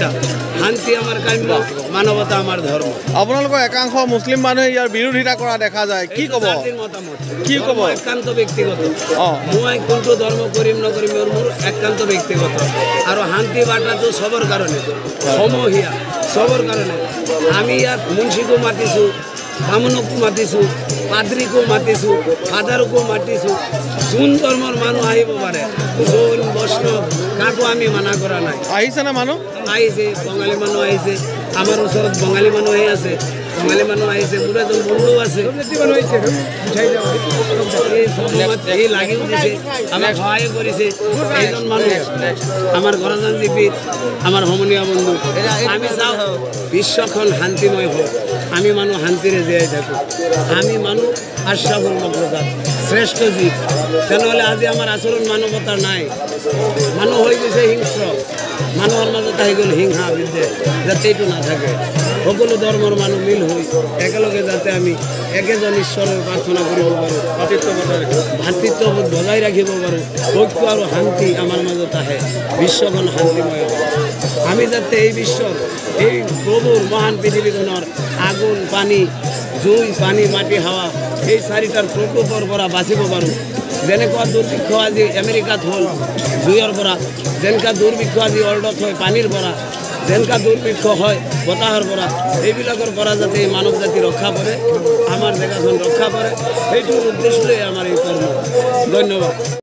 বিশ্বাস শান্তি আমাৰ কাম্য মানৱতা আমাৰ ধৰ্ম আপোনালোকৰ একাংশ মুছলিম মানুহে ইয়াৰ বিৰোধিতা কৰা দেখা যায় কি ক'ব কি ক'ব একান্ত ব্যক্তিগত মই কোনটো ধৰ্ম কৰিম নকৰিম মোৰ একান্ত ব্যক্তিগত আৰু শান্তি বাটাটো চবৰ কাৰণে সমহীয়া চবৰ কাৰণে আমি ইয়াত মুন্সিকো মাতিছোঁ বামুণকো মাতিছোঁ পাদ্ৰীকো মাতিছোঁ ফাদাৰকো মাতিছোঁ যোন ধৰ্মৰ মানুহ আহিব পাৰে যোন বৈষ্ণৱ কাকো আমি মানা কৰা নাই আহিছেনে মানুহ আহিছে বঙালী মানুহ আহিছে আমাৰ ওচৰত বঙালী মানুহে আছে বঙালী মানুহ আহিছে মোৰ এজন বন্ধু আছে এই লাগিও দিছে আমাক সহায় কৰিছে এইজন মানুহ আমাৰ গৰাজন জিপি আমাৰ সমনীয়া বন্ধু আমি চাওঁ বিশ্বখন শান্তিময় হওক আমি মানুহ শান্তিৰে জীয়াই থাকোঁ আমি মানুহ আশ্বাসৰ মগ্নতাত শ্ৰেষ্ঠ জীৱ তেনেহ'লে আজি আমাৰ আচৰণ মানৱতাৰ নাই মানুহ হৈ গৈছে হিংস্ৰ মানুহৰ মাজত আহি গ'ল হিংসা বিদ্বেষ যাতে এইটো নাথাকে সকলো ধৰ্মৰ মানুহ মিল হৈ একেলগে যাতে আমি একেজন ঈশ্বৰৰ প্ৰাৰ্থনা কৰিব পাৰোঁ ভাতৃত্ববোধ বজাই ৰাখিব পাৰোঁ ঐক্য আৰু শান্তি আমাৰ মাজত আহে বিশ্বখন শান্তিময় হয় আমি যাতে এই বিশ্বৰ এই প্ৰভুৰ মহান পৃথিৱীখনৰ আগুন পানী জুই পানী মাটি হাৱা এই চাৰিটাৰ প্ৰকোপৰ পৰা বাচিব পাৰোঁ যেনেকুৱা দুৰ্ভিক্ষ আজি আমেৰিকাত হ'ল জুইৰ পৰা যেনেকুৱা দুৰ্ভিক্ষ আজি ৱৰ্ল্ডত হয় পানীৰ পৰা যেনেকুৱা দুৰ্ভিক্ষ হয় বতাহৰ পৰা এইবিলাকৰ পৰা যাতে এই মানৱ জাতি ৰক্ষা কৰে আমাৰ জেগাখন ৰক্ষা কৰে সেইটোৰ উদ্দেশ্যই আমাৰ এই কৰ্ম ধন্যবাদ